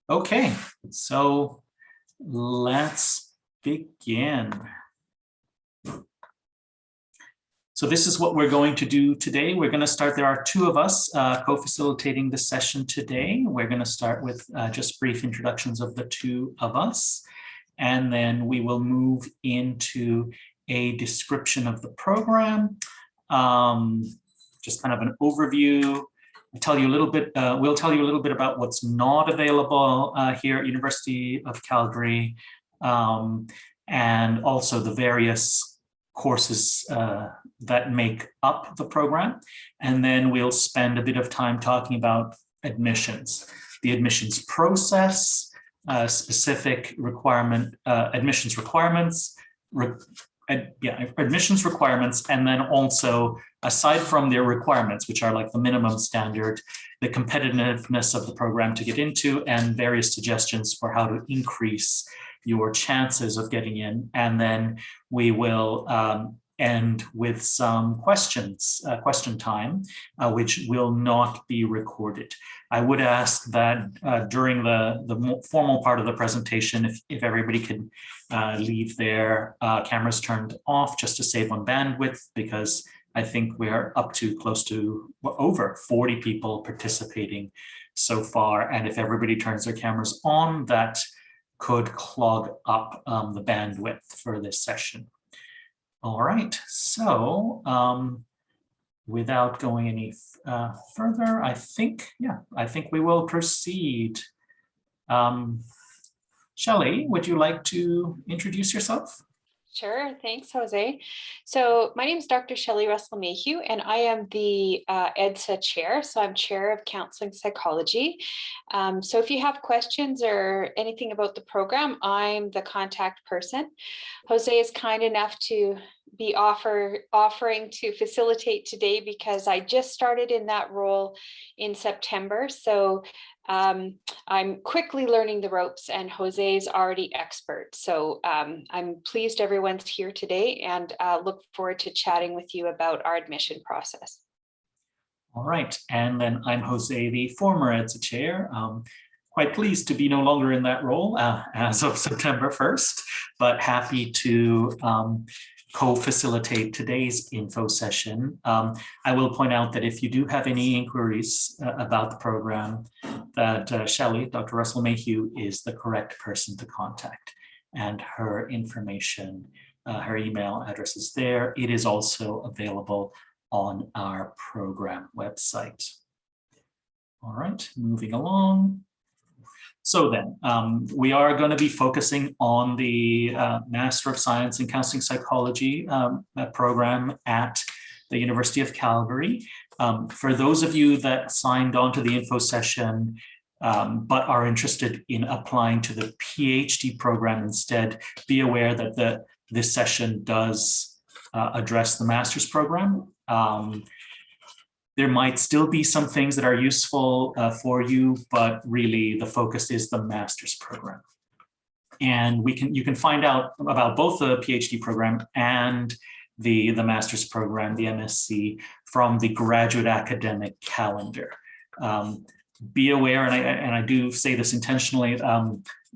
Okay, so let's begin. So this is what we're going to do today. We're going to start. There are two of us co-facilitating the session today. We're going to start with just brief introductions of the two of us, and then we will move into a description of the program, just kind of an overview. We'll tell you a little bit about what's not available here at University of Calgary, and also the various courses that make up the program. And then we'll spend a bit of time talking about admissions, the admissions process, specific admissions requirements, admissions requirements, and then also, aside from their requirements, which are like the minimum standard, the competitiveness of the program to get into, and various suggestions for how to increase your chances of getting in. And then we will end with some questions, question time, which will not be recorded. I would ask that during the formal part of the presentation, if everybody could leave their cameras turned off just to save on bandwidth, because I think we're up to close to over 40 people participating so far. And if everybody turns their cameras on, that could clog up the bandwidth for this session. All right, so without going any further, I think we will proceed. Shelley, would you like to introduce yourself? Sure. Thanks, Jose. So my name is Dr. Shelley Russell-Mayhew, and I am the EDSA chair. So I'm chair of counseling psychology. So if you have questions or anything about the program, I'm the contact person. Jose is kind enough to be offering to facilitate today because I just started in that role in September. So I'm quickly learning the ropes, and Jose's already expert. So I'm pleased everyone's here today, and look forward to chatting with you about our admission process. All right, and then I'm Jose, the former EDSA chair. Quite pleased to be no longer in that role as of September 1st, but happy to co-facilitate today's info session. I will point out that if you do have any inquiries about the program, that Shelley, Dr. Russell-Mayhew, is the correct person to contact, and her information, her email address is there. It is also available on our program website. All right, moving along. So then, we are going to be focusing on the Master of Science in Counseling Psychology program at the University of Calgary. For those of you that signed on to the info session but are interested in applying to the PhD program instead, be aware that this session does address the master's program. There might still be some things that are useful for you, but really the focus is the master's program. And you can find out about both the PhD program and the master's program, the MSc, from the graduate academic calendar. Be aware, and I do say this intentionally,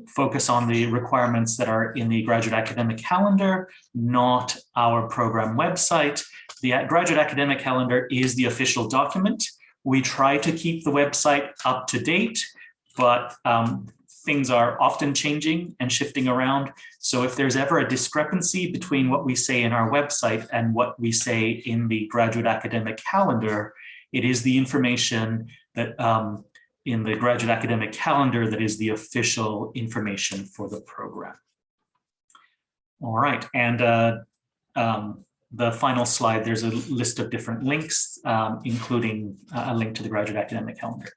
focus on the requirements that are in the graduate academic calendar, not our program website. The graduate academic calendar is the official document. We try to keep the website up to date, but things are often changing and shifting around. So if there's ever a discrepancy between what we say in our website and what we say in the graduate academic calendar, it is the information that in the graduate academic calendar that is the official information for the program. All right, and the final slide, there's a list of different links, including a link to the graduate academic calendar.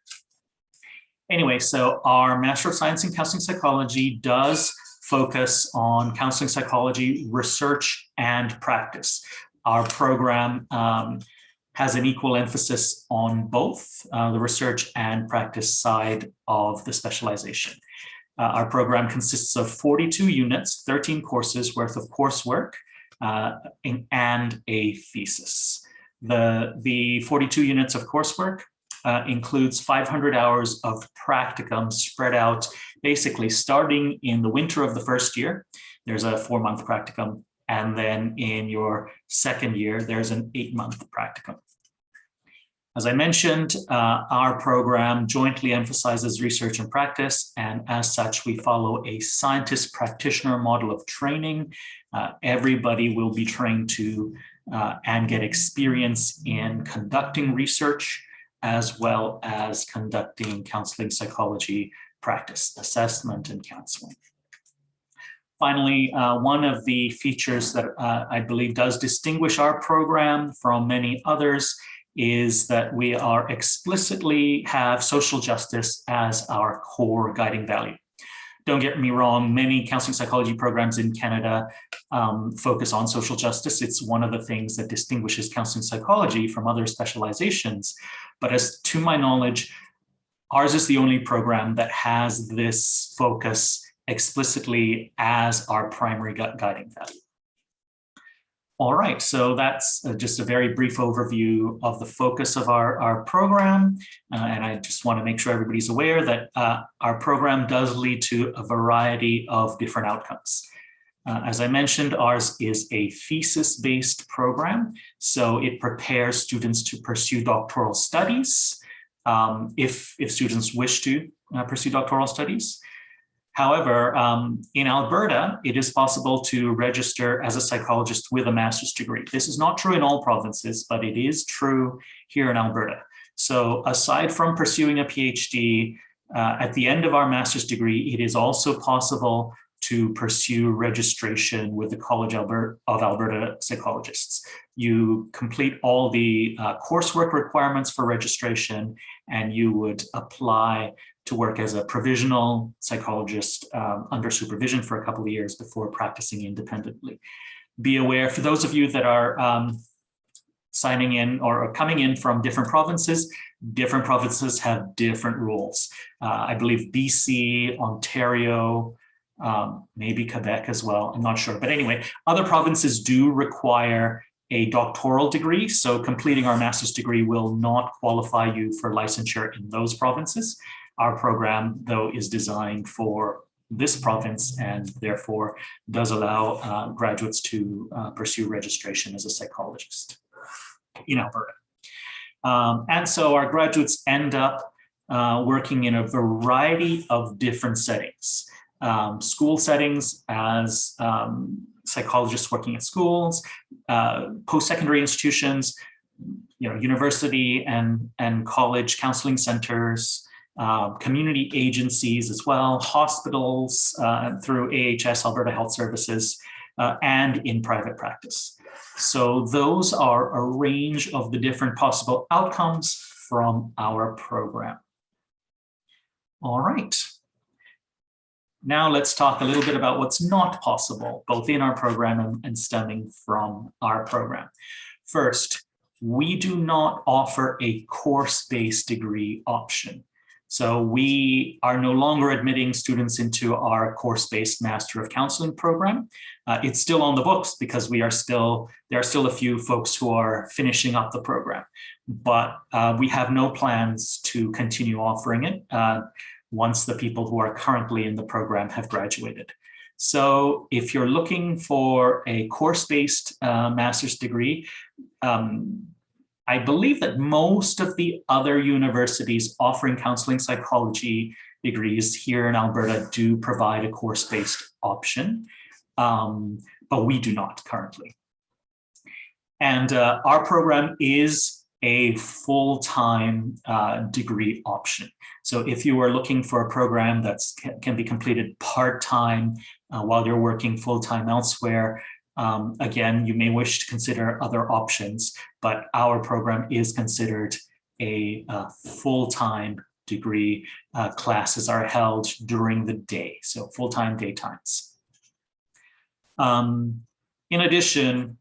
Anyway, so our Master of Science in Counseling Psychology does focus on counseling psychology research and practice. Our program has an equal emphasis on both the research and practice side of the specialization. Our program consists of 42 units, 13 courses worth of coursework, and a thesis. The 42 units of coursework includes 500 hours of practicum spread out, basically starting in the winter of the first year. There's a 4-month practicum. And then in your second year, there's an 8-month practicum. As I mentioned, our program jointly emphasizes research and practice, and as such, we follow a scientist practitioner model of training. Everybody will be trained to and get experience in conducting research, as well as conducting counseling psychology practice, assessment, and counseling. Finally, one of the features that I believe does distinguish our program from many others is that we are explicitly have social justice as our core guiding value. Don't get me wrong, many counseling psychology programs in Canada focus on social justice. It's one of the things that distinguishes counseling psychology from other specializations. But as to my knowledge, ours is the only program that has this focus explicitly as our primary guiding value. All right, so that's just a very brief overview of the focus of our program. And I just want to make sure everybody's aware that our program does lead to a variety of different outcomes. As I mentioned, ours is a thesis-based program. So it prepares students to pursue doctoral studies if students wish to pursue doctoral studies. However, in Alberta, it is possible to register as a psychologist with a master's degree. This is not true in all provinces, but it is true here in Alberta. So aside from pursuing a PhD, at the end of our master's degree, it is also possible to pursue registration with the College of Alberta Psychologists. You complete all the coursework requirements for registration, and you would apply to work as a provisional psychologist under supervision for a couple of years before practicing independently. Be aware, for those of you that are signing in or coming in from different provinces have different rules. I believe BC, Ontario, maybe Quebec as well, I'm not sure. But anyway, other provinces do require a doctoral degree, so completing our master's degree will not qualify you for licensure in those provinces. Our program, though, is designed for this province and therefore does allow graduates to pursue registration as a psychologist in Alberta. And so our graduates end up working in a variety of different settings. School settings as psychologists working at schools, post-secondary institutions, university and college counseling centers, community agencies as well, hospitals through AHS, Alberta Health Services, and in private practice. So those are a range of the different possible outcomes from our program. All right. Now let's talk a little bit about what's not possible, both in our program and stemming from our program. First, we do not offer a course-based degree option. So we are no longer admitting students into our course-based Master of Counseling program. It's still on the books because there are still a few folks who are finishing up the program, but we have no plans to continue offering it once the people who are currently in the program have graduated. So if you're looking for a course-based master's degree, I believe that most of the other universities offering counseling psychology degrees here in Alberta do provide a course-based option, but we do not currently. And our program is a full-time degree option. So if you are looking for a program that can be completed part-time while you're working full-time elsewhere, again, you may wish to consider other options, but our program is considered a full-time degree. Classes are held during the day, so full-time daytimes. In addition,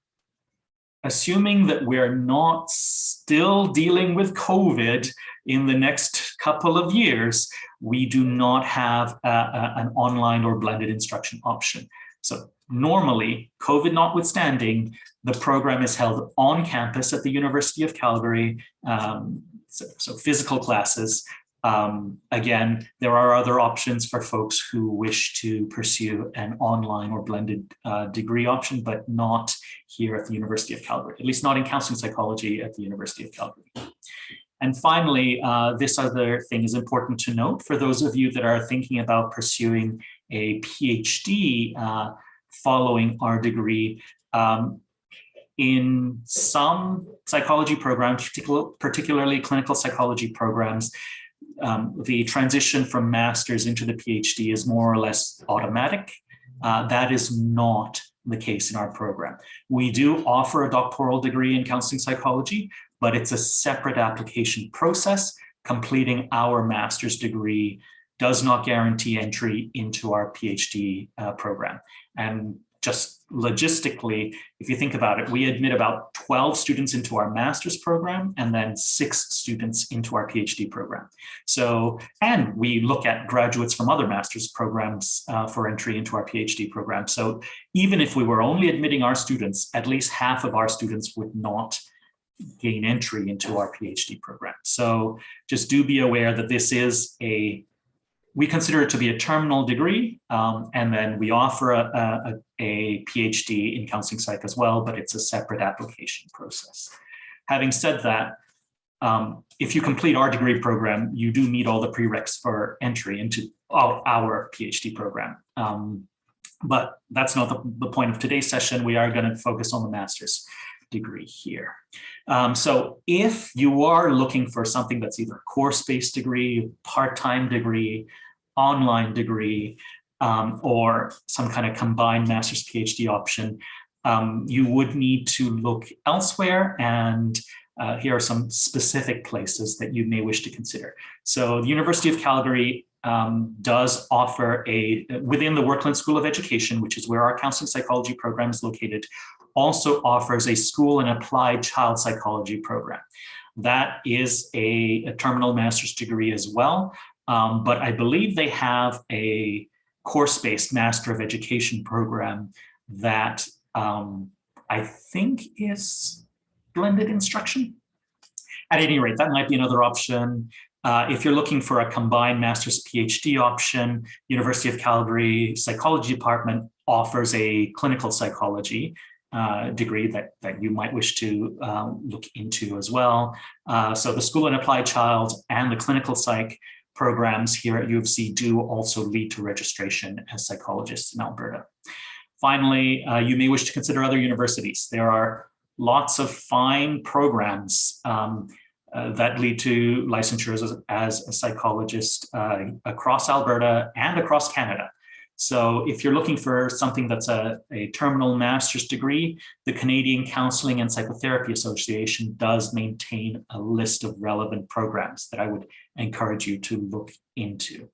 assuming that we're not still dealing with COVID in the next couple of years, we do not have an online or blended instruction option. So normally, COVID notwithstanding, the program is held on campus at the University of Calgary so physical classes. Again, there are other options for folks who wish to pursue an online or blended degree option, but not here at the University of Calgary, at least not in counseling psychology at the University of Calgary. And finally, this other thing is important to note for those of you that are thinking about pursuing a PhD following our degree. In some psychology programs, particularly clinical psychology programs, the transition from master's into the PhD is more or less automatic. That is not the case in our program. We do offer a doctoral degree in counseling psychology, but it's a separate application process. Completing our master's degree does not guarantee entry into our PhD program. And just logistically, if you think about it, we admit about 12 students into our master's program and then 6 students into our PhD program. So, and we look at graduates from other master's programs for entry into our PhD program. So even if we were only admitting our students, at least half of our students would not gain entry into our PhD program. So just do be aware that this is we consider it to be a terminal degree, and then we offer a PhD in counseling psych as well, but it's a separate application process. Having said that, if you complete our degree program, you do meet all the prereqs for entry into our PhD program. But that's not the point of today's session. We are going to focus on the master's degree here. So if you are looking for something that's either a course-based degree, part-time degree, online degree, or some kind of combined master's PhD option, you would need to look elsewhere, and here are some specific places that you may wish to consider. So the University of Calgary does offer within the Workland School of Education, which is where our counseling psychology program is located, also offers a school and applied child psychology program. That is a terminal master's degree as well, but I believe they have a course-based Master of Education program that I think is blended instruction. At any rate, that might be another option. If you're looking for a combined master's PhD option, University of Calgary Psychology Department offers a clinical psychology degree that you might wish to look into as well. So the School and Applied Child and the clinical psych programs here at U of C do also lead to registration as psychologists in Alberta. Finally, you may wish to consider other universities. There are lots of fine programs that lead to licensures as a psychologist across Alberta and across Canada. So if you're looking for something that's a terminal master's degree, the Canadian Counselling and Psychotherapy Association does maintain a list of relevant programs that I would encourage you to look into.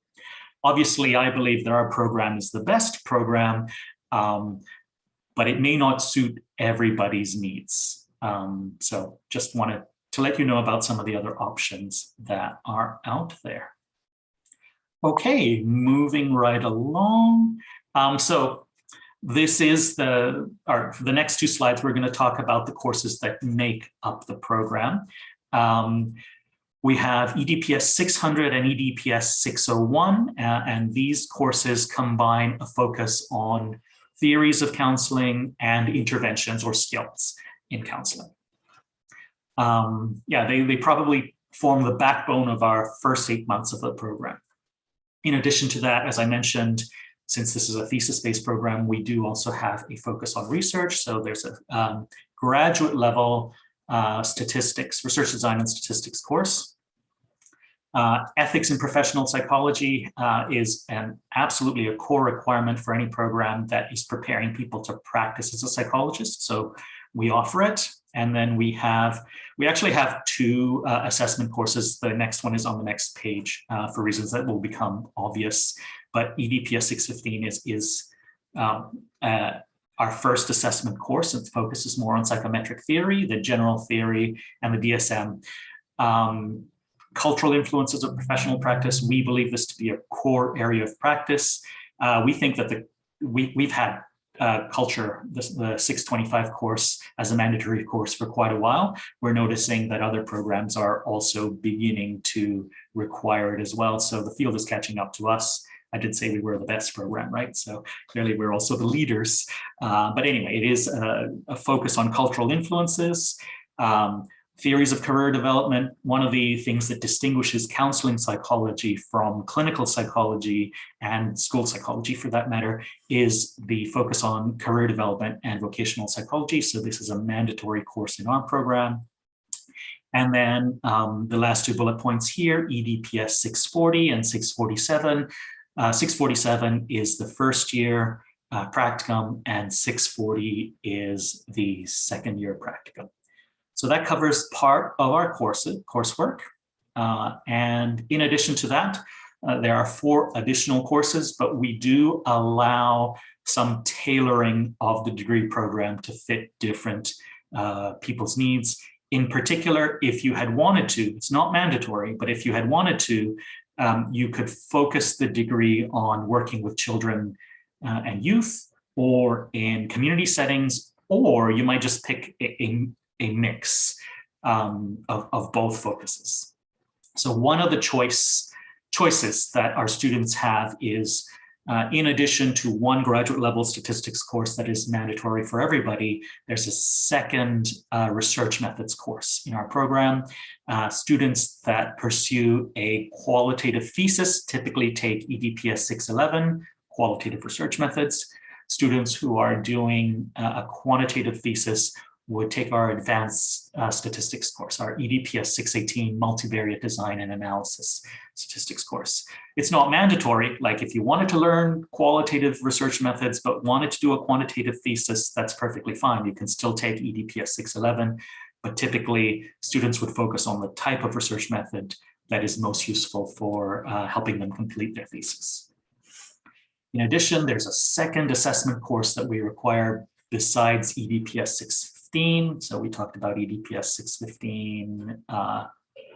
Obviously, I believe that our program is the best program, but it may not suit everybody's needs. So just wanted to let you know about some of the other options that are out there. Okay, moving right along. So this is the next 2 slides. We're going to talk about the courses that make up the program. We have EDPS 600 and EDPS 601, and these courses combine a focus on theories of counseling and interventions or skills in counseling. They probably form the backbone of our first 8 months of the program. In addition to that, as I mentioned, since this is a thesis-based program, we do also have a focus on research. So there's a graduate level statistics, research design and statistics course. Ethics in professional psychology is absolutely a core requirement for any program that is preparing people to practice as a psychologist. So we offer it. And then we actually have 2 assessment courses. The next one is on the next page for reasons that will become obvious. But EDPS 615 is our first assessment course. It focuses more on psychometric theory, the general theory, and the DSM. Cultural influences of professional practice. We believe this to be a core area of practice. We think that we've had culture, the 625 course as a mandatory course for quite a while. We're noticing that other programs are also beginning to require it as well. So the field is catching up to us. I did say we were the best program, right? So clearly we're also the leaders. But anyway, it is a focus on cultural influences, theories of career development. One of the things that distinguishes counseling psychology from clinical psychology and school psychology, for that matter, is the focus on career development and vocational psychology. So this is a mandatory course in our program. And then the last two bullet points here, EDPS 640 and 647. 647 is the first year practicum, and 640 is the second year practicum. So that covers part of our coursework. And in addition to that, there are 4 additional courses, but we do allow some tailoring of the degree program to fit different people's needs. In particular, if you had wanted to, it's not mandatory, but if you had wanted to, you could focus the degree on working with children and youth, or in community settings, or you might just pick a mix of both focuses. So one of the choices that our students have is, in addition to one graduate level statistics course that is mandatory for everybody, there's a second research methods course in our program. Students that pursue a qualitative thesis typically take EDPS 611, qualitative research methods. Students who are doing a quantitative thesis would take our advanced statistics course, our EDPS 618 multivariate design and analysis statistics course. It's not mandatory. Like if you wanted to learn qualitative research methods but wanted to do a quantitative thesis, that's perfectly fine. You can still take EDPS 611, but typically students would focus on the type of research method that is most useful for helping them complete their thesis. In addition, there's a second assessment course that we require besides EDPS 615. So we talked about EDPS 615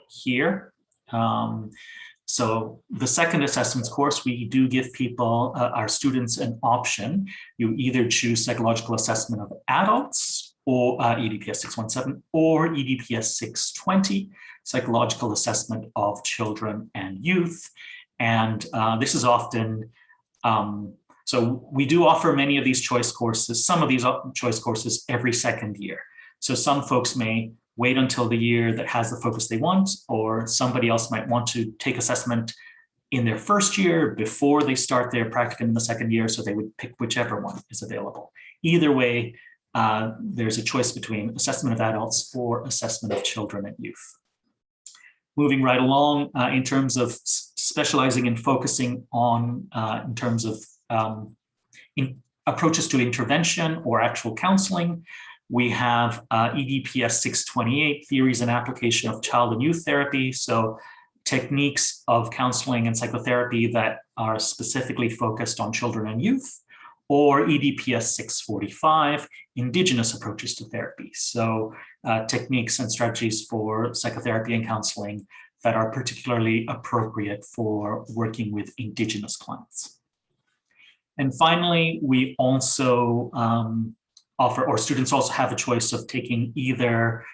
here. So the second assessments course, we do give people, our students, an option. You either choose psychological assessment of adults, or EDPS 617, or EDPS 620, psychological assessment of children and youth. And this is often, so we do offer many of these choice courses, some of these choice courses every second year. So some folks may wait until the year that has the focus they want, or somebody else might want to take assessment in their first year before they start their practicum in the second year, so they would pick whichever one is available. Either way, there's a choice between assessment of adults or assessment of children and youth. Moving right along, in terms of specializing and focusing on, in terms of approaches to intervention or actual counseling, we have EDPS 628, theories and application of child and youth therapy. So techniques of counseling and psychotherapy that are specifically focused on children and youth, or EDPS 645, indigenous approaches to therapy. So techniques and strategies for psychotherapy and counseling that are particularly appropriate for working with indigenous clients. And finally, we also offer, or students also have a choice of taking either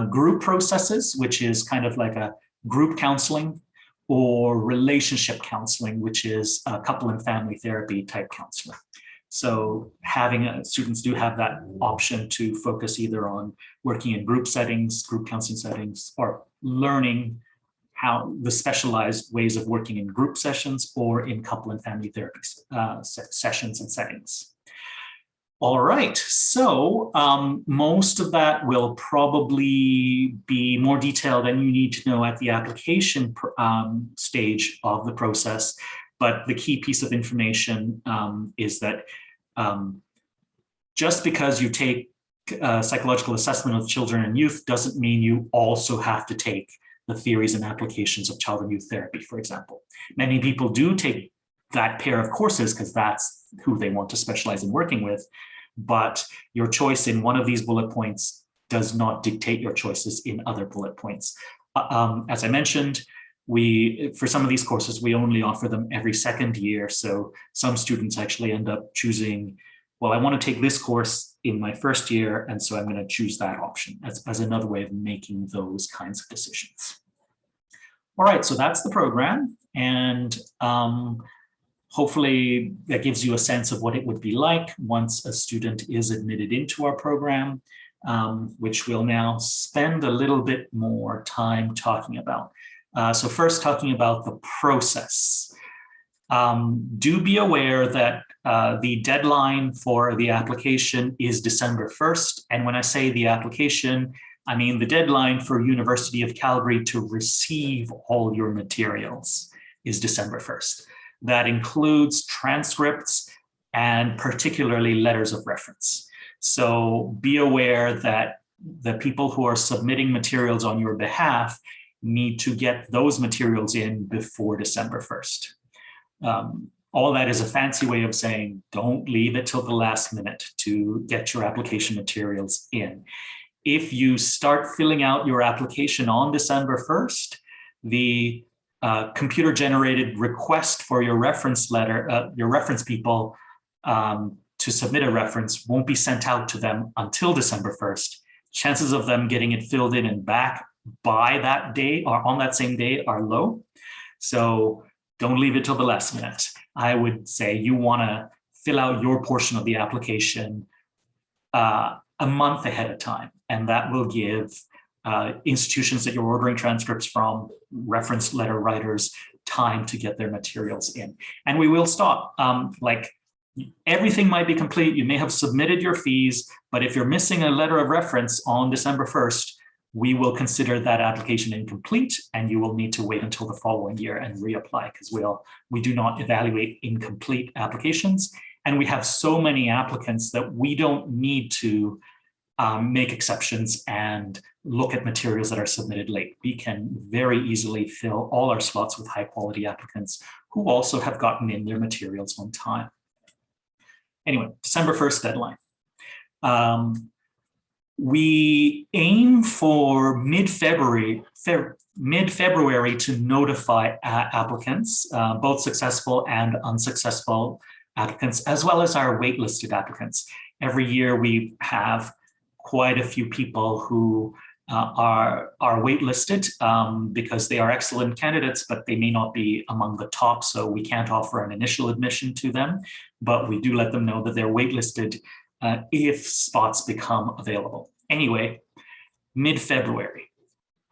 group processes, which is kind of like a group counseling, or relationship counseling, which is a couple and family therapy type counseling. So having students do have that option to focus either on working in group settings, group counseling settings, or learning how the specialized ways of working in group sessions or in couple and family therapy sessions and settings. All right, so most of that will probably be more detailed than you need to know at the application stage of the process. But the key piece of information is that just because you take psychological assessment of children and youth doesn't mean you also have to take the theories and applications of child and youth therapy, for example. Many people do take that pair of courses because that's who they want to specialize in working with, but your choice in one of these bullet points does not dictate your choices in other bullet points. As I mentioned, for some of these courses, we only offer them every second year. So some students actually end up choosing well, I want to take this course in my first year, and so I'm going to choose that option as another way of making those kinds of decisions. All right, so that's the program, and hopefully that gives you a sense of what it would be like once a student is admitted into our program, which we'll now spend a little bit more time talking about. So first, talking about the process. Do be aware that the deadline for the application is December 1st. And when I say the application, I mean the deadline for University of Calgary to receive all your materials is December 1st. That includes transcripts and particularly letters of reference. So be aware that the people who are submitting materials on your behalf need to get those materials in before December 1st. All that is a fancy way of saying don't leave it till the last minute to get your application materials in. If you start filling out your application on December 1st, the computer-generated request for your reference letter, your reference people to submit a reference won't be sent out to them until December 1st. Chances of them getting it filled in and back by that day or on that same day are low. So don't leave it till the last minute. I would say you want to fill out your portion of the application a month ahead of time, and that will give institutions that you're ordering transcripts from, reference letter writers, time to get their materials in. And we will stop. Like everything might be complete. You may have submitted your fees, but if you're missing a letter of reference on December 1st, we will consider that application incomplete, and you will need to wait until the following year and reapply, because we do not evaluate incomplete applications. And we have so many applicants that we don't need to make exceptions and look at materials that are submitted late. We can very easily fill all our slots with high quality applicants who also have gotten in their materials on time. Anyway, December 1st deadline. We aim for mid-February to notify applicants, both successful and unsuccessful applicants, as well as our waitlisted applicants. Every year we have quite a few people who are waitlisted because they are excellent candidates, but they may not be among the top, so we can't offer an initial admission to them, but we do let them know that they're waitlisted if spots become available. Anyway, mid-February.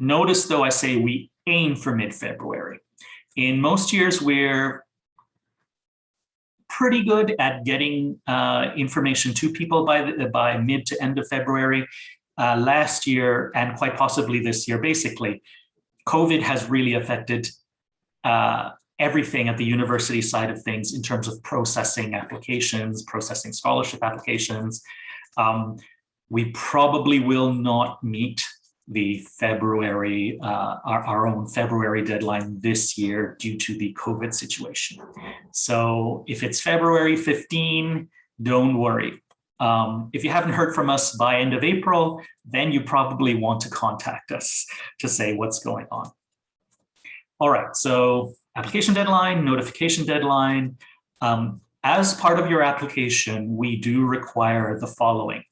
Notice though I say we aim for mid-February. In most years, we're pretty good at getting information to people by mid to end of February. Last year, and quite possibly this year, basically, COVID has really affected everything at the university side of things in terms of processing applications, processing scholarship applications. We probably will not meet the February, our own February deadline this year due to the COVID situation. So if it's February 15, don't worry. If you haven't heard from us by end of April, then you probably want to contact us to say what's going on. All right, so application deadline, notification deadline. As part of your application, we do require the following.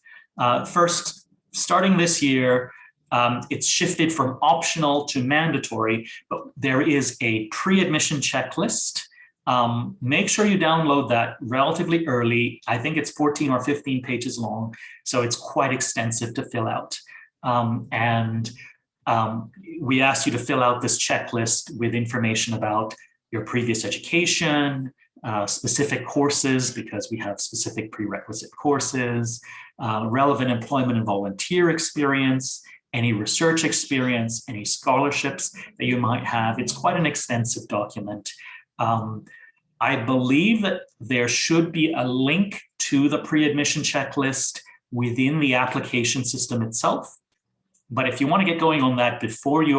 First, starting this year, it's shifted from optional to mandatory, but there is a pre-admission checklist. Make sure you download that relatively early. I think it's 14 or 15 pages long, so it's quite extensive to fill out. We ask you to fill out this checklist with information about your previous education, specific courses, because we have specific prerequisite courses, relevant employment and volunteer experience, any research experience, any scholarships that you might have. It's quite an extensive document. I believe that there should be a link to the pre-admission checklist within the application system itself. But if you want to get going on that before you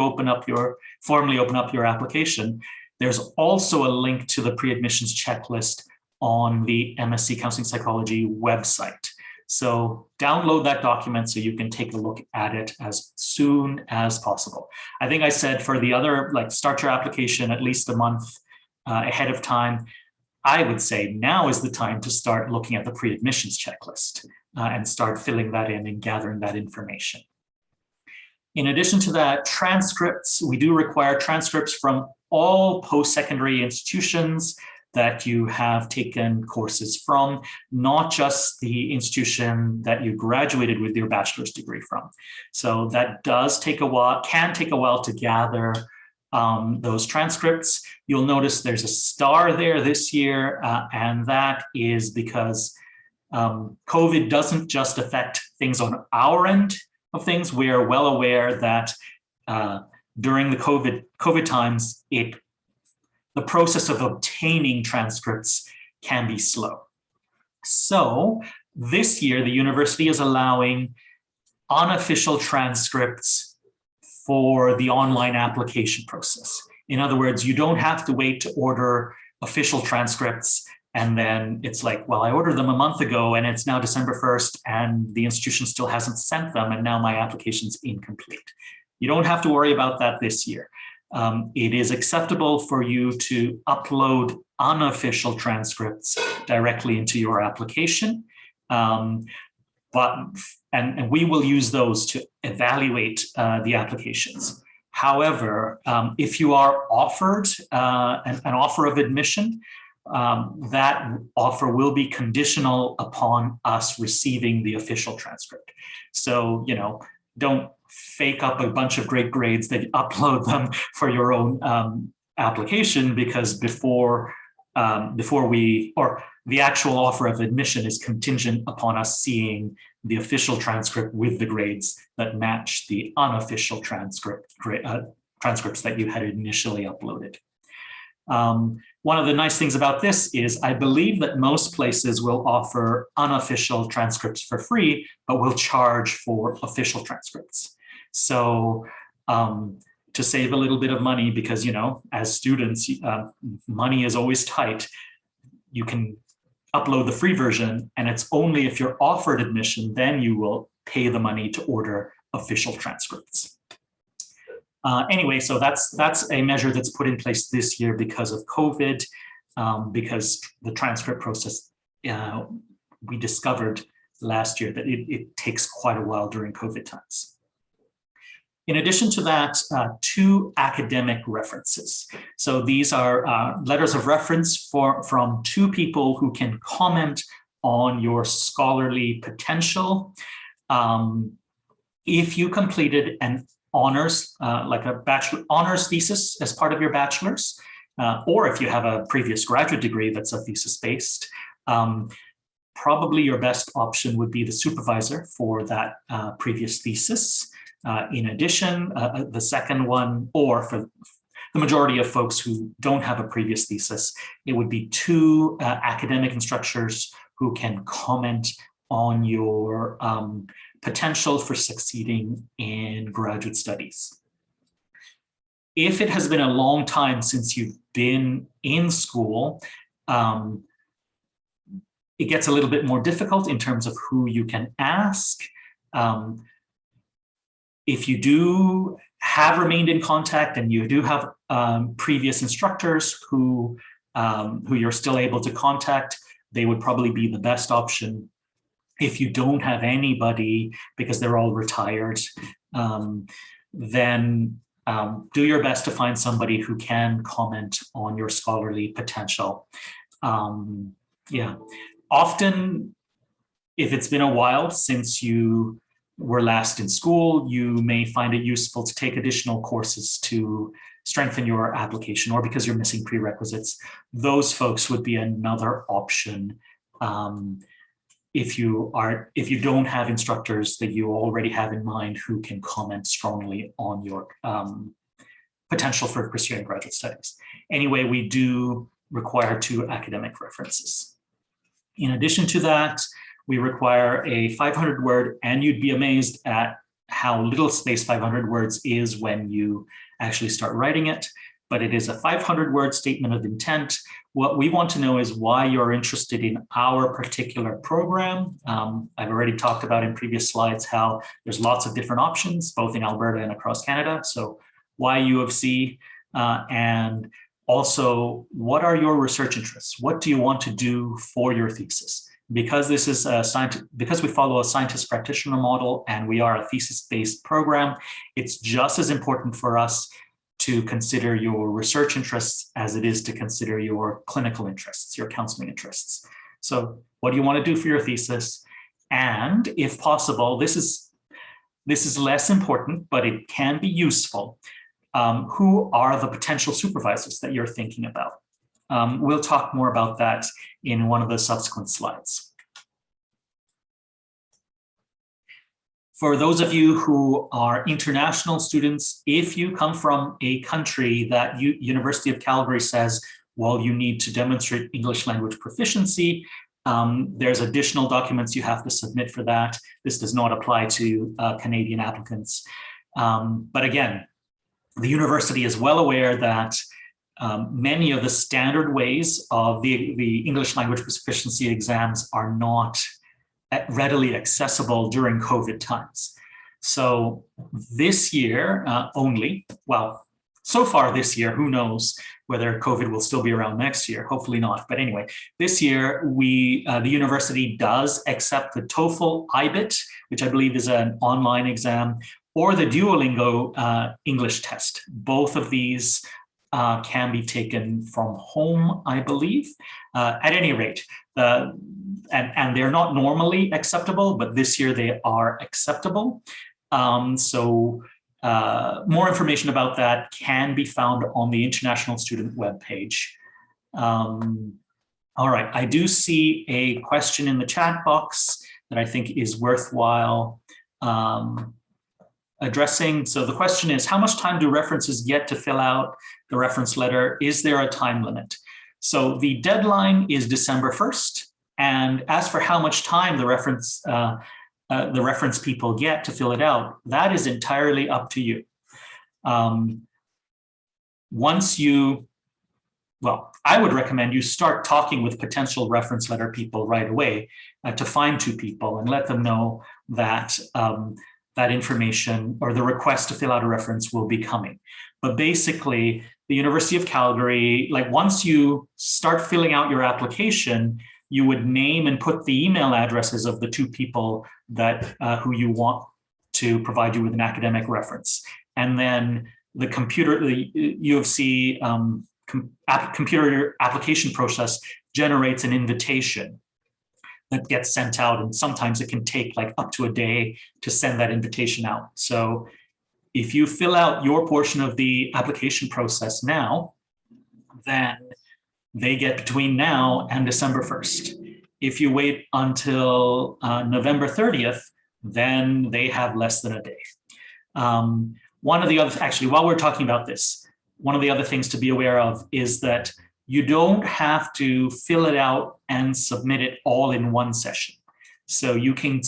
formally open up your application, there's also a link to the pre-admissions checklist on the MSc Counseling Psychology website. So download that document so you can take a look at it as soon as possible. I think I said for the other, like start your application at least a month ahead of time. I would say now is the time to start looking at the pre-admissions checklist and start filling that in and gathering that information. In addition to that, transcripts, we do require transcripts from all post-secondary institutions that you have taken courses from, not just the institution that you graduated with your bachelor's degree from. So that does take a while, can take a while to gather those transcripts. You'll notice there's a star there this year, and that is because COVID doesn't just affect things on our end of things. We are well aware that during the COVID times, the process of obtaining transcripts can be slow. So this year, the university is allowing unofficial transcripts for the online application process. In other words, you don't have to wait to order official transcripts and then it's like, well, I ordered them a month ago and it's now December 1st and the institution still hasn't sent them and now my application's incomplete. You don't have to worry about that this year. It is acceptable for you to upload unofficial transcripts directly into your application. And we will use those to evaluate the applications. However, if you are offered an offer of admission, that offer will be conditional upon us receiving the official transcript. So, you know, don't fake up a bunch of great grades that you upload them for your own application, because before the actual offer of admission is contingent upon us seeing the official transcript with the grades that match the unofficial transcripts that you had initially uploaded. One of the nice things about this is I believe that most places will offer unofficial transcripts for free, but will charge for official transcripts. So to save a little bit of money, because, you know, as students, money is always tight, you can upload the free version, and it's only if you're offered admission, then you will pay the money to order official transcripts. Anyway, so that's a measure that's put in place this year because of COVID, because the transcript process, we discovered last year that it takes quite a while during COVID times. In addition to that, 2 academic references. So these are letters of reference from 2 people who can comment on your scholarly potential. If you completed an honors, like a bachelor honors thesis as part of your bachelor's, or if you have a previous graduate degree that's a thesis-based, probably your best option would be the supervisor for that previous thesis. In addition, the second one, or for the majority of folks who don't have a previous thesis, it would be 2 academic instructors who can comment on your potential for succeeding in graduate studies. If it has been a long time since you've been in school, it gets a little bit more difficult in terms of who you can ask. If you do have remained in contact and you do have previous instructors who you're still able to contact, they would probably be the best option. If you don't have anybody because they're all retired, then do your best to find somebody who can comment on your scholarly potential. Yeah, often if it's been a while since you were last in school, you may find it useful to take additional courses to strengthen your application, or because you're missing prerequisites. Those folks would be another option if you don't have instructors that you already have in mind who can comment strongly on your potential for pursuing graduate studies. Anyway, we do require 2 academic references. In addition to that, we require a 500 word, and you'd be amazed at how little space 500 words is when you actually start writing it, but it is a 500 word statement of intent. What we want to know is why you're interested in our particular program. I've already talked about in previous slides how there's lots of different options, both in Alberta and across Canada. So why U of C, and Also, what are your research interests? What do you want to do for your thesis? Because this is because we follow a scientist practitioner model and we are a thesis-based program, it's just as important for us to consider your research interests as it is to consider your clinical interests, your counseling interests. So what do you want to do for your thesis? And if possible, this is less important, but it can be useful. Who are the potential supervisors that you're thinking about? We'll talk more about that in one of the subsequent slides. For those of you who are international students, if you come from a country that University of Calgary says, well, you need to demonstrate English language proficiency, there's additional documents you have to submit for that. This does not apply to Canadian applicants. But again, the university is well aware that many of the standard ways of the English language proficiency exams are not readily accessible during COVID times. So this year only, well, so far this year, who knows whether COVID will still be around next year, hopefully not. But anyway, this year, the university does accept the TOEFL IBIT, which I believe is an online exam, or the Duolingo English test. Both of these can be taken from home, I believe. At any rate, and they're not normally acceptable, but this year they are acceptable. So more information about that can be found on the International Student webpage. All right, I do see a question in the chat box that I think is worthwhile addressing. So the question is, how much time do references get to fill out the reference letter? Is there a time limit? So the deadline is December 1st. And as for how much time the reference people get to fill it out, that is entirely up to you. Well, I would recommend you start talking with potential reference letter people right away to find two people and let them know that that information or the request to fill out a reference will be coming. But basically, the University of Calgary, like once you start filling out your application, you would name and put the email addresses of the two people that who you want to provide you with an academic reference. And then the U of C computer application process generates an invitation that gets sent out, and sometimes it can take like up to a day to send that invitation out. So if you fill out your portion of the application process now, then they get between now and December 1st. If you wait until November 30th, then they have less than a day. One of the other, actually, while we're talking about this, one of the other things to be aware of is that you don't have to fill it out and submit it all in one session. So you can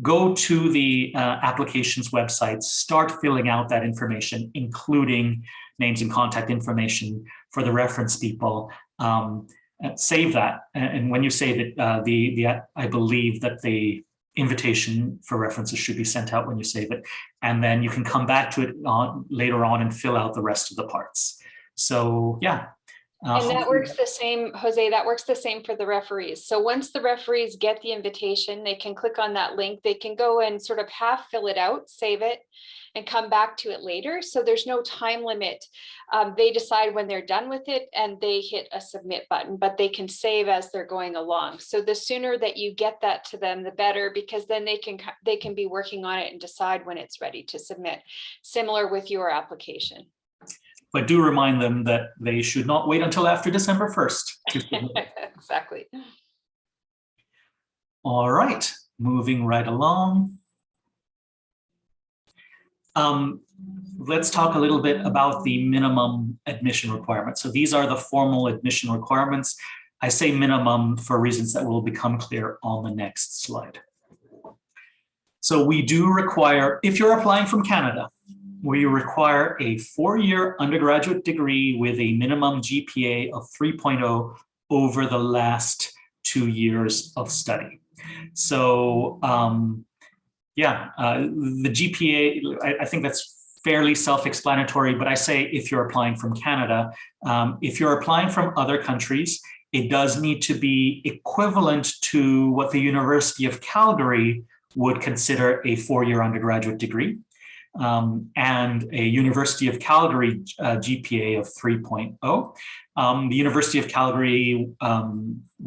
go to the applications website, start filling out that information, including names and contact information for the reference people. Save that, and when you save it, I believe that the invitation for references should be sent out when you save it, and then you can come back to it later on and fill out the rest of the parts. So yeah. And that works the same, Jose, that works the same for the referees. So once the referees get the invitation, they can click on that link, they can go and sort of half fill it out, save it, and come back to it later. So there's no time limit. They decide when they're done with it and they hit a submit button, but they can save as they're going along. So the sooner that you get that to them, the better, because then they can be working on it and decide when it's ready to submit, similar with your application. But do remind them that they should not wait until after December 1st. Exactly. All right, moving right along. Let's talk a little bit about the minimum admission requirements. So these are the formal admission requirements. I say minimum for reasons that will become clear on the next slide. So we do require, if you're applying from Canada, we require a 4-year undergraduate degree with a minimum GPA of 3.0 over the last 2 years of study. So the GPA, I think that's fairly self-explanatory, but I say if you're applying from Canada. If you're applying from other countries, it does need to be equivalent to what the University of Calgary would consider a four-year undergraduate degree. And a University of Calgary GPA of 3.0. The University of Calgary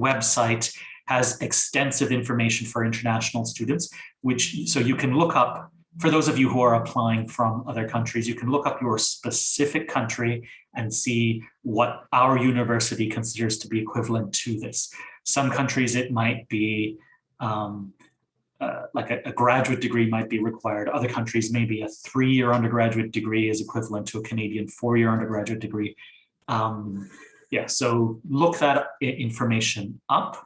website has extensive information for international students, so you can look up, for those of you who are applying from other countries, you can look up your specific country and see what our university considers to be equivalent to this. Some countries it might be like a graduate degree might be required. Other countries, maybe a three-year undergraduate degree is equivalent to a Canadian four-year undergraduate degree. Yeah, so look that information up.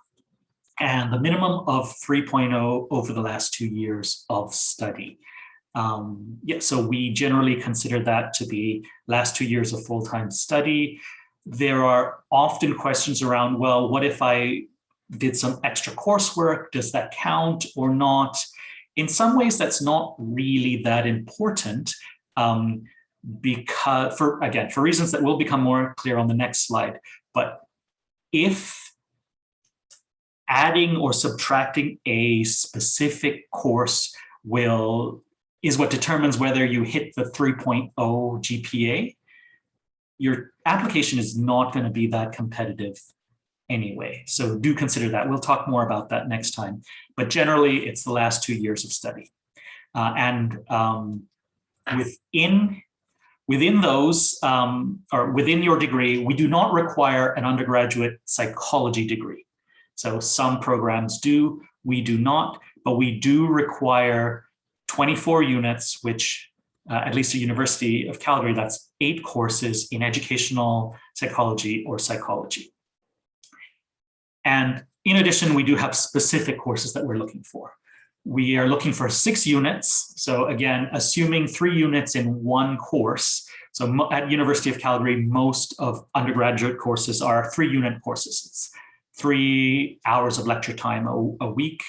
And the minimum of 3.0 over the last 2 years of study. Yeah, so we generally consider that to be last 2 years of full-time study. There are often questions around, well, what if I did some extra coursework? Does that count or not? In some ways, that's not really that important because, for reasons that will become more clear on the next slide. But if adding or subtracting a specific course is what determines whether you hit the 3.0 GPA, your application is not going to be that competitive anyway. So do consider that. We'll talk more about that next time. But generally, it's the last 2 years of study. Within those, or within your degree, we do not require an undergraduate psychology degree. So some programs do, we do not, but we do require 24 units, which at least at University of Calgary, that's 8 courses in educational psychology or psychology. And in addition, we do have specific courses that we're looking for. We are looking for 6 units. So again, assuming 3 units in one course. So at University of Calgary, most of undergraduate courses are 3-unit courses. It's 3 hours of lecture time a week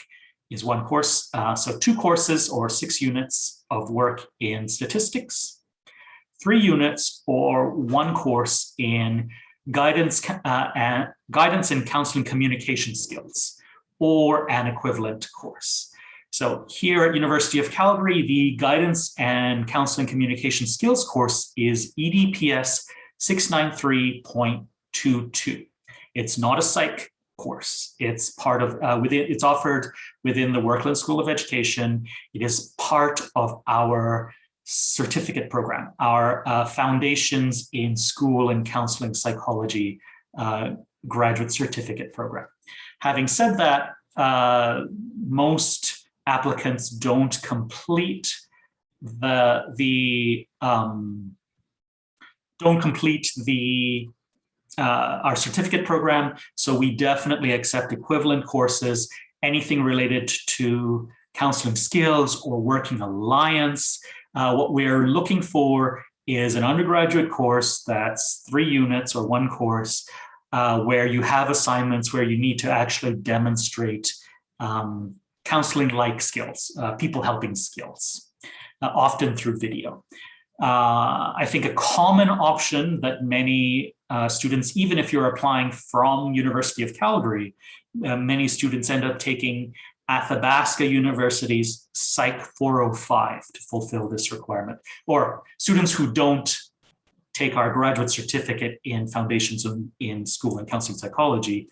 is one course. So 2 courses or 6 units of work in statistics, 3 units or 1 course in guidance and counseling communication skills, or an equivalent course. So here at University of Calgary, the guidance and counseling communication skills course is EDPS 693.22. It's not a psych course. It's part of it's offered within the Workland School of Education. It is part of our certificate program, our Foundations in School and Counseling Psychology graduate certificate program. Having said that, most applicants don't complete our certificate program, so we definitely accept equivalent courses, anything related to counseling skills or working alliance. What we're looking for is an undergraduate course that's 3 units or 1 course where you have assignments where you need to actually demonstrate counseling-like skills, people helping skills, often through video. I think a common option that many students, even if you're applying from University of Calgary, many students end up taking Athabasca University's Psych 405 to fulfill this requirement. Or students who don't take our graduate certificate in Foundations in School and Counseling Psychology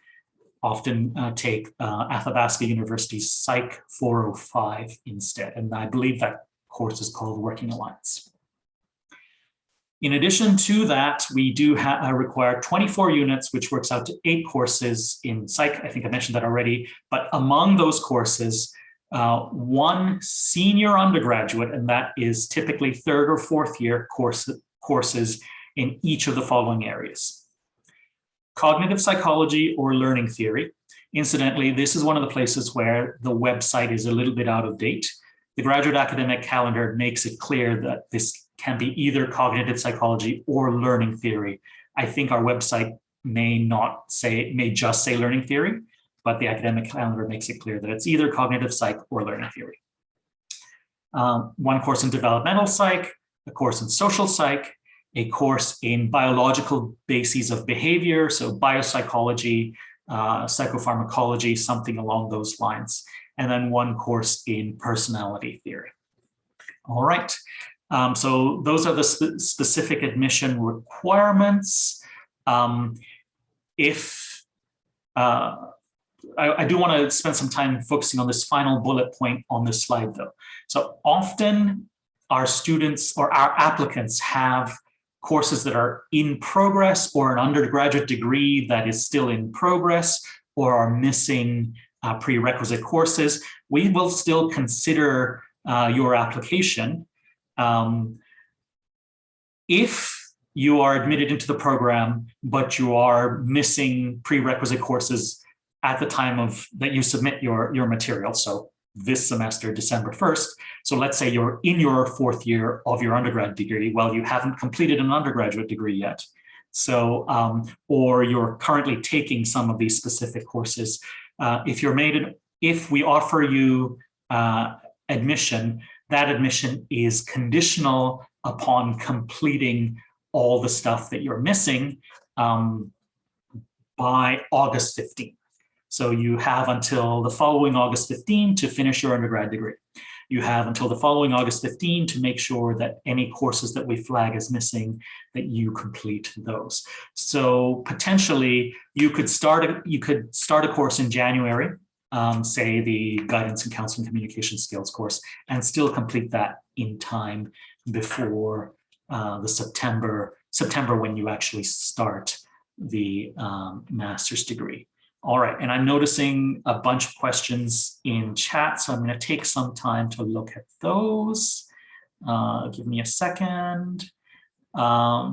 often take Athabasca University's Psych 405 instead. And I believe that course is called Working Alliance. In addition to that, we do require 24 units, which works out to 8 courses in psych. I think I mentioned that already. But among those courses, 1 senior undergraduate, and that is typically 3rd or 4th year courses in each of the following areas. Cognitive psychology or learning theory. Incidentally, this is one of the places where the website is a little bit out of date. The graduate academic calendar makes it clear that this can be either cognitive psychology or learning theory. I think our website may just say learning theory, but the academic calendar makes it clear that it's either cognitive psych or learning theory. 1 course in developmental psych, a course in social psych, a course in biological bases of behavior, so biopsychology, psychopharmacology, something along those lines, and then one course in personality theory. All right, so those are the specific admission requirements. I do want to spend some time focusing on this final bullet point on this slide, though. So often our students or our applicants have courses that are in progress, or an undergraduate degree that is still in progress, or are missing prerequisite courses. We will still consider your application. If you are admitted into the program, but you are missing prerequisite courses at the time that you submit your material, so this semester, December 1st. So let's say you're in your 4th year of your undergrad degree. Well, you haven't completed an undergraduate degree yet. So, or you're currently taking some of these specific courses. If we offer you admission, that admission is conditional upon completing all the stuff that you're missing by August 15th. So you have until the following August 15 to finish your undergrad degree. You have until the following August 15 to make sure that any courses that we flag as missing, that you complete those. So potentially you could start a course in January, say the Guidance and Counseling Communication Skills course, and still complete that in time before the September when you actually start the master's degree. All right, and I'm noticing a bunch of questions in chat, so I'm going to take some time to look at those. Give me a second. All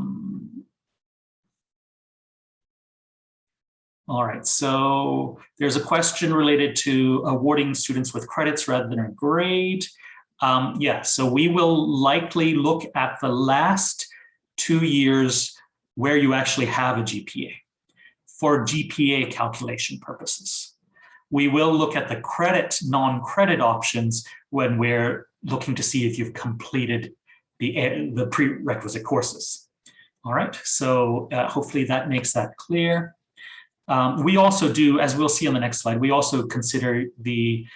right, so there's a question related to awarding students with credits rather than a grade. Yeah, so we will likely look at the last 2 years where you actually have a GPA for GPA calculation purposes. We will look at the credit, non-credit options when we're looking to see if you've completed the prerequisite courses. All right, so hopefully that makes that clear. We also do, as we'll see on the next slide, we also consider the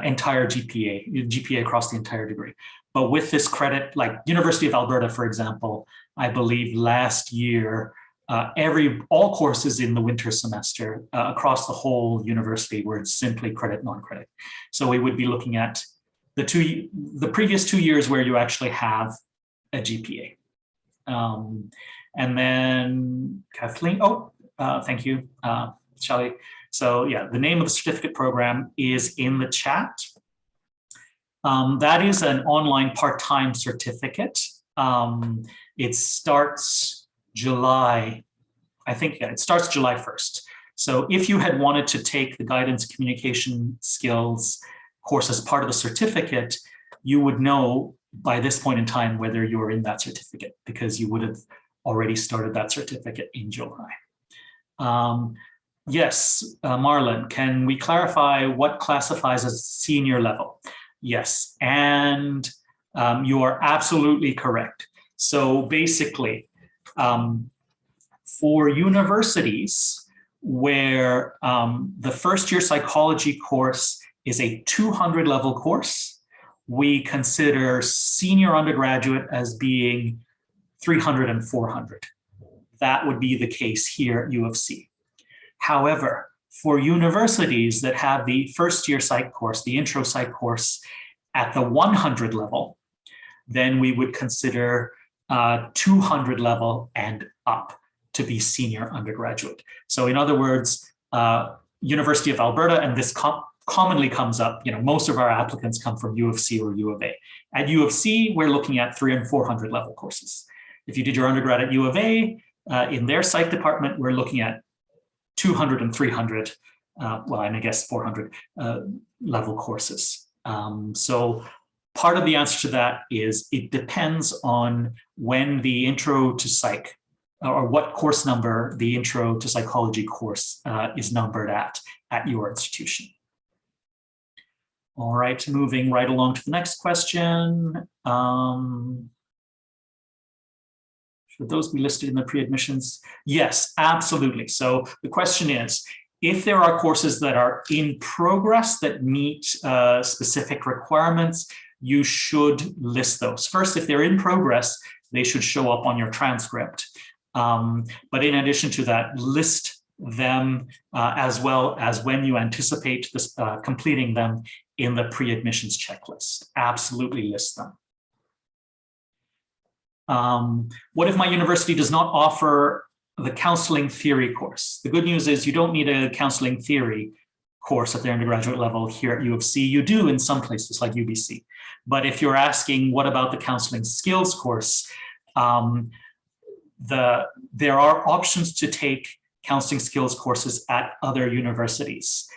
entire GPA across the entire degree. But with this credit, like University of Alberta, for example, I believe last year, all courses in the winter semester across the whole university were simply credit, non-credit. So we would be looking at the previous 2 years where you actually have a GPA. And then Kathleen, thank you, Shelley. So yeah, the name of the certificate program is in the chat. That is an online part-time certificate. It starts July, I think, yeah, it starts July 1st. So if you had wanted to take the guidance communication skills course as part of the certificate, you would know by this point in time whether you're in that certificate, because you would have already started that certificate in July. Yes, Marlon, can we clarify what classifies as senior level? Yes, and you are absolutely correct. So basically, for universities where the first year psychology course is a 200 level course, we consider senior undergraduate as being 300 and 400. That would be the case here at U of C. However, for universities that have the first year psych course, the intro psych course at the 100 level, then we would consider 200 level and up to be senior undergraduate. So in other words, University of Alberta, and this commonly comes up, most of our applicants come from U of C or U of A. At U of C, we're looking at 300 and 400 level courses. If you did your undergrad at U of A, in their psych department, we're looking at 200 and 300, well, and I guess 400 level courses. So part of the answer to that is it depends on when the intro to psych, or what course number the intro to psychology course is numbered at your institution. All right, moving right along to the next question. Should those be listed in the pre-admissions? Yes, absolutely. So the question is, if there are courses that are in progress that meet specific requirements, you should list those. First, if they're in progress, they should show up on your transcript. But in addition to that, list them as well as when you anticipate this, completing them in the pre-admissions checklist. Absolutely list them. What if my university does not offer the counseling theory course? The good news is you don't need a counseling theory course at the undergraduate level here at U of C. You do in some places like UBC. But if you're asking what about the counseling skills course, there are options to take counseling skills courses at other universities.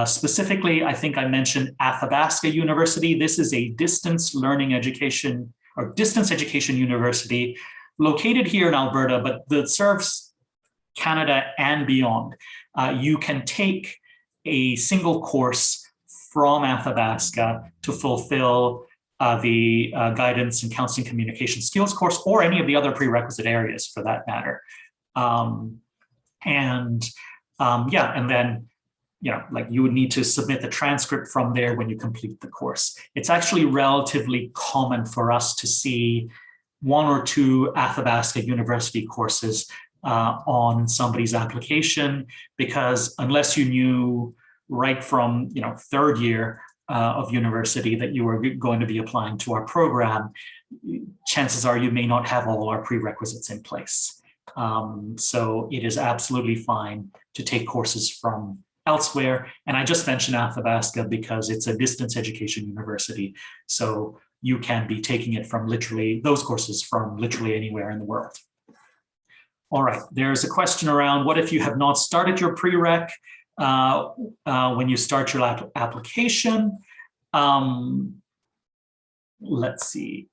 Specifically, I think I mentioned Athabasca University. This is a distance learning education or distance education university located here in Alberta, but that serves Canada and beyond. You can take a single course from Athabasca to fulfill the guidance and counseling communication skills course, or any of the other prerequisite areas for that matter. Yeah, and then, like you would need to submit the transcript from there when you complete the course. It's actually relatively common for us to see 1 or 2 Athabasca University courses on somebody's application, because unless you knew right from 3rd year of university that you were going to be applying to our program, chances are you may not have all our prerequisites in place. So it is absolutely fine to take courses from elsewhere. And I just mentioned Athabasca because it's a distance education university. So you can be taking it from those courses from literally anywhere in the world. All right, there's a question around what if you have not started your prereq when you start your application? Let's see.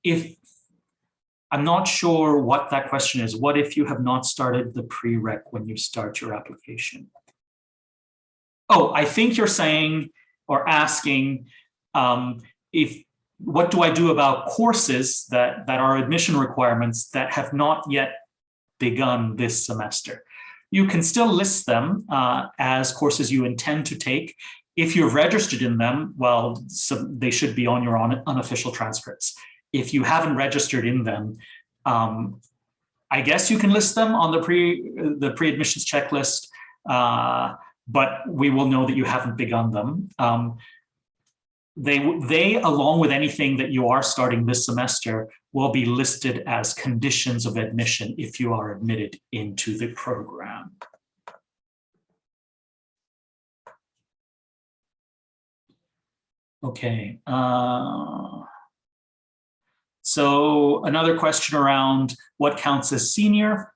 If I'm not sure what that question is. What if you have not started the prereq when you start your application? Oh, I think you're saying or asking what do I do about courses that are admission requirements that have not yet begun this semester? You can still list them as courses you intend to take. If you've registered in them, well, they should be on your unofficial transcripts. If you haven't registered in them, I guess you can list them on the pre-admissions checklist, but we will know that you haven't begun them. They, along with anything that you are starting this semester, will be listed as conditions of admission if you are admitted into the program. Okay. So another question around what counts as senior.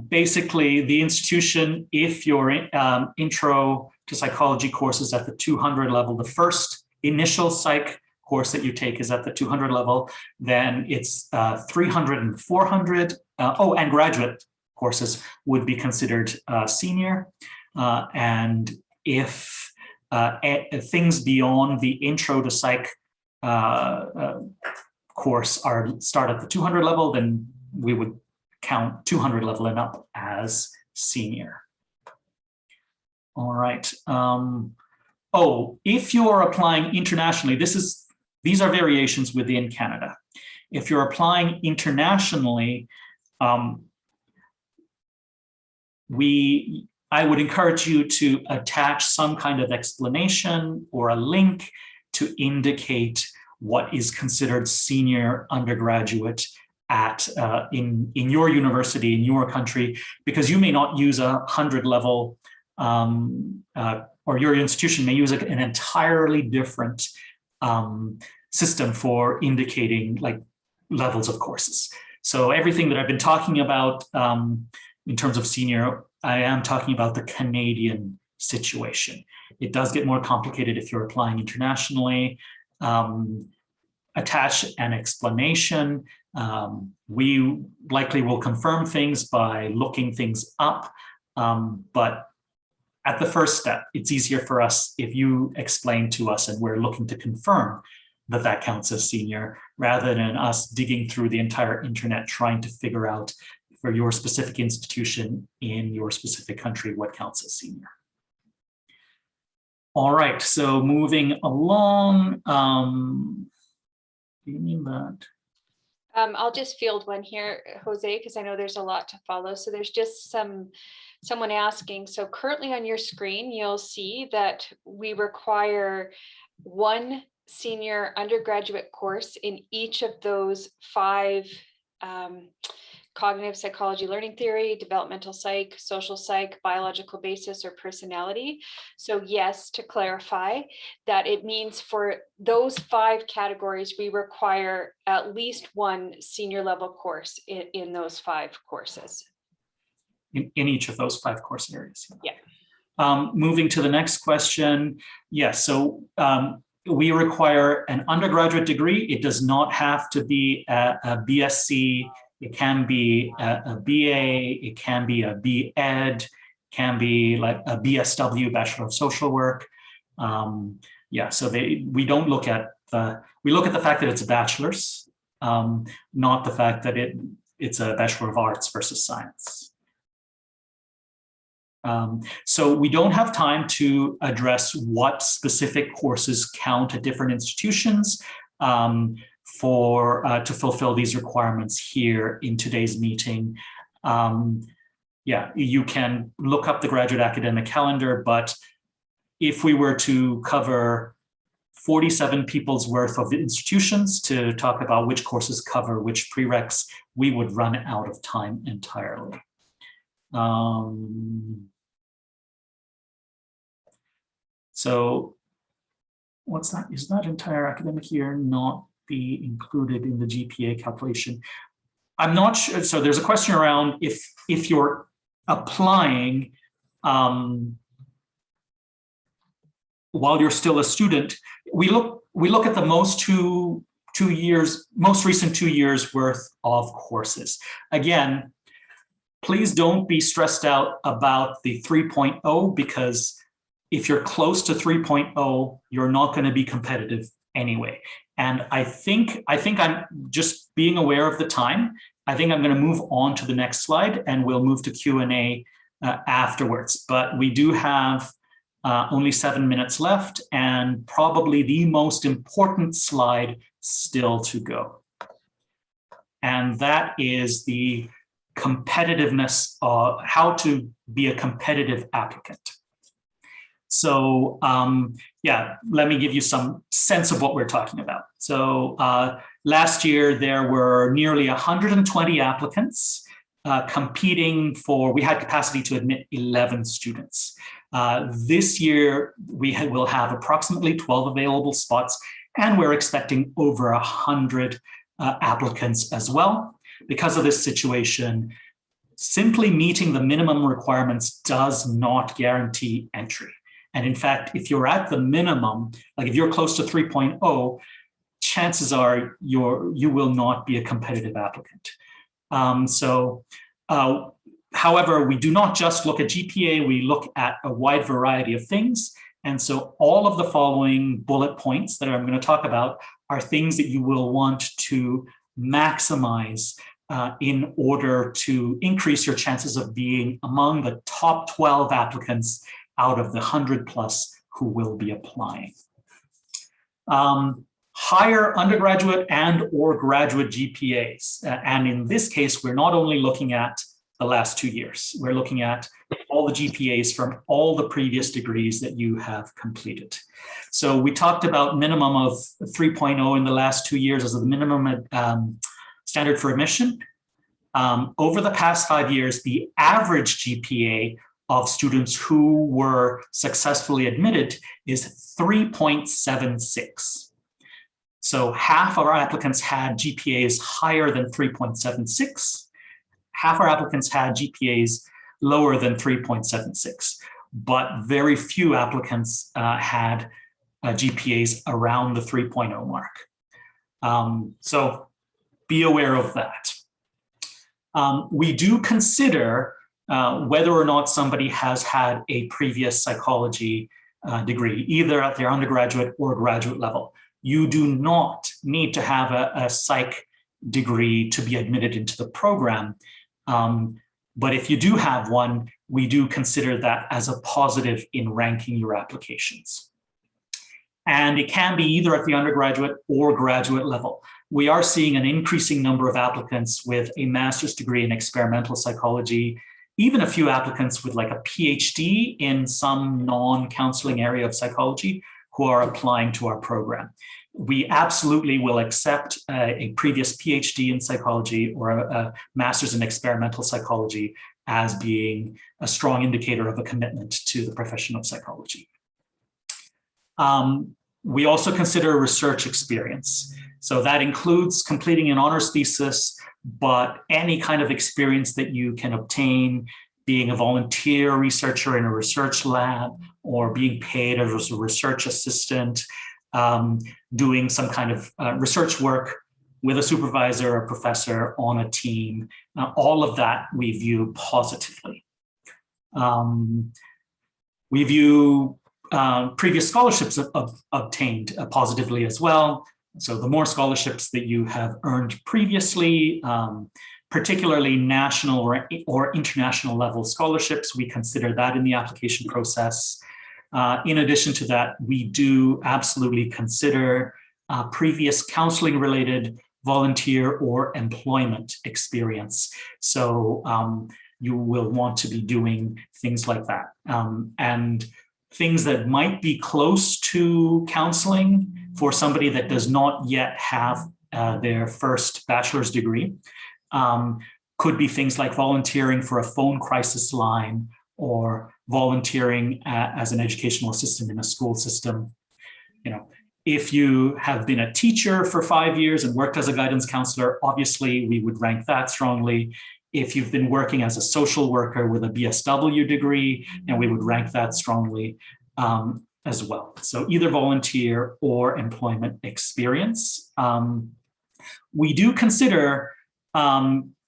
Basically, the institution, if your intro to psychology course is at the 200 level, the first initial psych course that you take is at the 200 level, then it's 300 and 400. And graduate courses would be considered senior. And if things beyond the intro to psych course start at the 200 level, then we would count 200 level and up as senior. All right. If you're applying internationally, these are variations within Canada. If you're applying internationally, I would encourage you to attach some kind of explanation or a link to indicate what is considered senior undergraduate at in your university, in your country, because you may not use 100 level, or your institution may use an entirely different system for indicating like levels of courses. So everything that I've been talking about in terms of senior, I am talking about the Canadian situation. It does get more complicated if you're applying internationally. Attach an explanation. We likely will confirm things by looking things up, but at the first step, it's easier for us if you explain to us and we're looking to confirm that that counts as senior rather than us digging through the entire internet trying to figure out for your specific institution in your specific country what counts as senior. All right, so moving along, do you mean that? I'll just field one here, Jose, because I know there's a lot to follow. So there's just someone asking. So currently on your screen, you'll see that we require one senior undergraduate course in each of those 5 cognitive psychology, learning theory, developmental psych, social psych, biological basis, or personality. So yes, to clarify that it means for those 5 categories, we require at least one senior level course in those 5 courses. In each of those 5 course areas. Yeah. Moving to the next question. Yes, so we require an undergraduate degree. It does not have to be a BSc. It can be a BA, it can be a B.Ed, can be like a BSW, Bachelor of Social Work. Yeah, so we don't look at we look at the fact that it's a bachelor's, not the fact that it's a Bachelor of Arts versus Science. So we don't have time to address what specific courses count at different institutions to fulfill these requirements here in today's meeting. Yeah, you can look up the graduate academic calendar, but if we were to cover 47 people's worth of institutions to talk about which courses cover which prereqs, we would run out of time entirely. So what's that? Is that entire academic year not be included in the GPA calculation? I'm not sure. So there's a question around if you're applying while you're still a student. We look at the most recent 2 years worth of courses. Again, please don't be stressed out about the 3.0, because if you're close to 3.0, you're not going to be competitive anyway. And I think I'm just being aware of the time. I think I'm going to move on to the next slide, and we'll move to Q&A afterwards. But we do have only 7 minutes left, and probably the most important slide still to go. And that is the competitiveness, how to be a competitive applicant. So yeah, let me give you some sense of what we're talking about. So last year, there were nearly 120 applicants competing for, we had capacity to admit 11 students. This year, will have approximately 12 available spots, and we're expecting over 100 applicants as well. Because of this situation, simply meeting the minimum requirements does not guarantee entry. And in fact, if you're at the minimum, like if you're close to 3.0, chances are you will not be a competitive applicant. However, we do not just look at GPA, we look at a wide variety of things. And so all of the following bullet points that I'm going to talk about are things that you will want to maximize in order to increase your chances of being among the top 12 applicants out of the 100+ who will be applying. Higher undergraduate and or graduate GPAs. And in this case, we're not only looking at the last 2 years, we're looking at all the GPAs from all the previous degrees that you have completed. So we talked about minimum of 3.0 in the last 2 years as the minimum standard for admission. Over the past 5 years, the average GPA of students who were successfully admitted is 3.76. So half of our applicants had GPAs higher than 3.76. Half our applicants had GPAs lower than 3.76, but very few applicants had GPAs around the 3.0 mark. So be aware of that. We do consider whether or not somebody has had a previous psychology degree, either at their undergraduate or graduate level. you do not need to have a psych degree to be admitted into the program. But if you do have one, we do consider that as a positive in ranking your applications. And it can be either at the undergraduate or graduate level. We are seeing an increasing number of applicants with a master's degree in experimental psychology, even a few applicants with like a PhD in some non-counseling area of psychology who are applying to our program. We absolutely will accept a previous PhD in psychology or a master's in experimental psychology as being a strong indicator of a commitment to the profession of psychology. We also consider research experience. So that includes completing an honors thesis, but any kind of experience that you can obtain, being a volunteer researcher in a research lab, or being paid as a research assistant, doing some kind of research work with a supervisor or professor on a team. All of that we view positively. We view previous scholarships obtained positively as well. So the more scholarships that you have earned previously, particularly national or international level scholarships, we consider that in the application process. In addition to that, we do absolutely consider previous counseling related volunteer or employment experience. So you will want to be doing things like that. And things that might be close to counseling for somebody that does not yet have their first bachelor's degree could be things like volunteering for a phone crisis line or volunteering as an educational assistant in a school system. You know, if you have been a teacher for 5 years and worked as a guidance counselor, obviously we would rank that strongly. If you've been working as a social worker with a BSW degree, and we would rank that strongly as well. So either volunteer or employment experience. We do consider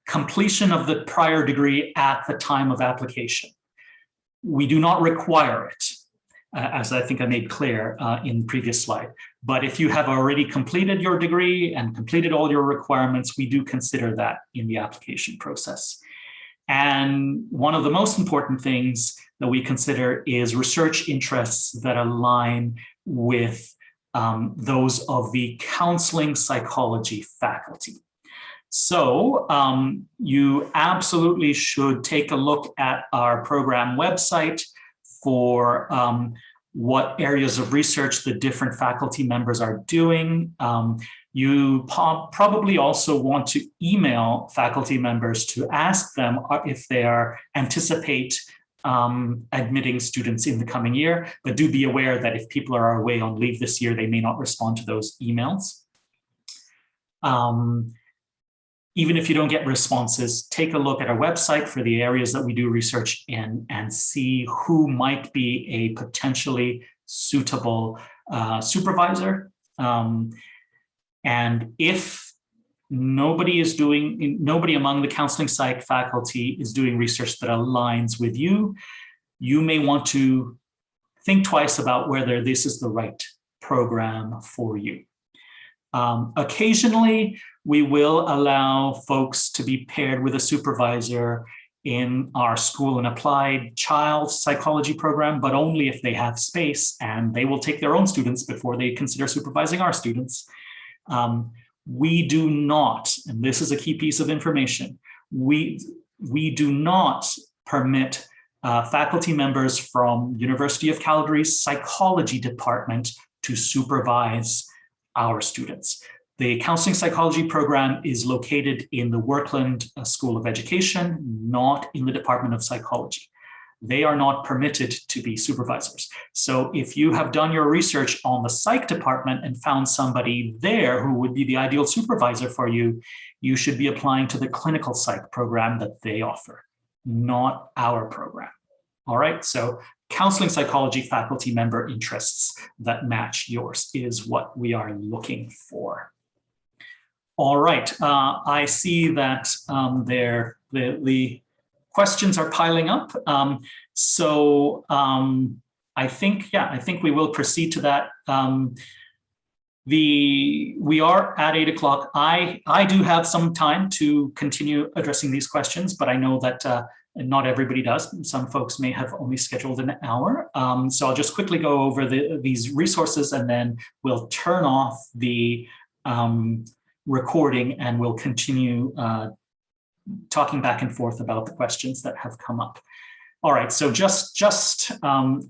completion of the prior degree at the time of application. We do not require it, as I think I made clear in the previous slide. But if you have already completed your degree and completed all your requirements, we do consider that in the application process. And one of the most important things that we consider is research interests that align with those of the counseling psychology faculty. So you absolutely should take a look at our program website for what areas of research the different faculty members are doing. You probably also want to email faculty members to ask them if they anticipate admitting students in the coming year, but do be aware that if people are away on leave this year, they may not respond to those emails. Even if you don't get responses, take a look at our website for the areas that we do research in and see who might be a potentially suitable supervisor. And if nobody among the counseling psych faculty is doing research that aligns with you, you may want to think twice about whether this is the right program for you. Occasionally, we will allow folks to be paired with a supervisor in our school and applied child psychology program, but only if they have space, and they will take their own students before they consider supervising our students. We do not, and this is a key piece of information, we do not permit faculty members from University of Calgary's psychology department to supervise our students. The counseling psychology program is located in the Workland School of Education, not in the Department of Psychology. They are not permitted to be supervisors. So if you have done your research on the psych department and found somebody there who would be the ideal supervisor for you, you should be applying to the clinical psych program that they offer, not our program. All right, so counseling psychology faculty member interests that match yours is what we are looking for. All right, I see that the questions are piling up. I think we will proceed to that. We are at 8 o'clock. I do have some time to continue addressing these questions, but I know that not everybody does. Some folks may have only scheduled an hour. So I'll just quickly go over these resources, and then we'll turn off the recording and we'll continue talking back and forth about the questions that have come up. All right, so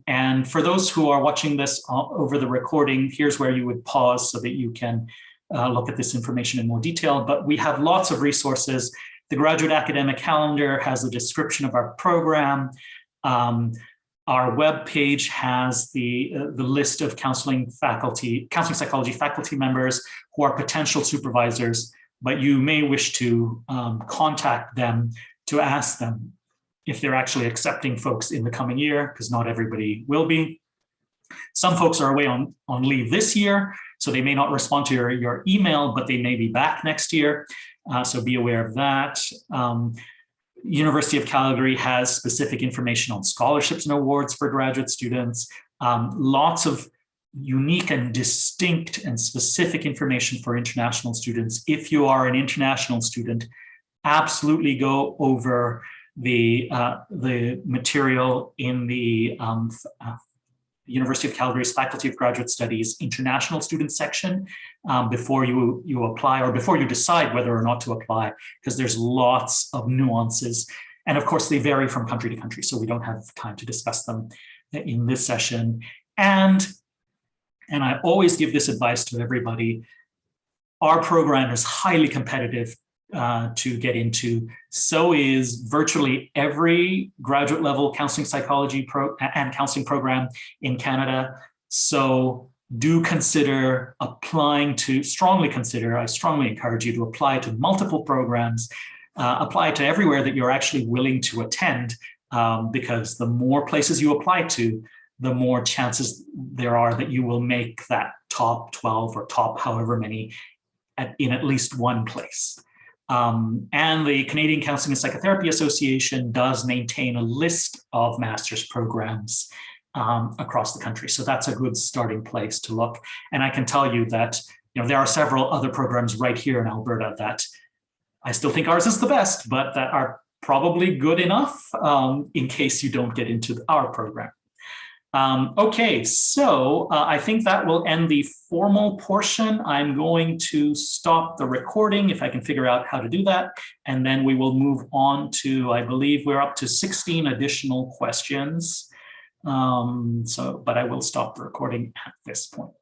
and for those who are watching this over the recording, here's where you would pause so that you can look at this information in more detail. But we have lots of resources. The graduate academic calendar has a description of our program. Our webpage has the list of counseling psychology faculty members who are potential supervisors, but you may wish to contact them to ask them if they're actually accepting folks in the coming year, because not everybody will be. Some folks are away on leave this year, so they may not respond to your email, but they may be back next year. So be aware of that. University of Calgary has specific information on scholarships and awards for graduate students. Lots of unique and distinct and specific information for international students. If you are an international student, absolutely go over the material in the University of Calgary's Faculty of Graduate Studies International Students section before you apply, or before you decide whether or not to apply, because there's lots of nuances. And of course, they vary from country to country, so we don't have time to discuss them in this session. And I always give this advice to everybody. Our program is highly competitive to get into. So is virtually every graduate level counseling psychology and counseling program in Canada. So do consider applying to, I strongly encourage you to apply to multiple programs, apply to everywhere that you're actually willing to attend, because the more places you apply to, the more chances there are that you will make that top 12 or top however many in at least one place. And the Canadian Counselling and Psychotherapy Association does maintain a list of master's programs across the country. So that's a good starting place to look. And I can tell you that there are several other programs right here in Alberta that I still think ours is the best, but that are probably good enough in case you don't get into our program. Okay, so I think that will end the formal portion. I'm going to stop the recording if I can figure out how to do that. And then we will move on to, I believe we're up to 16 additional questions. But I will stop the recording at this point.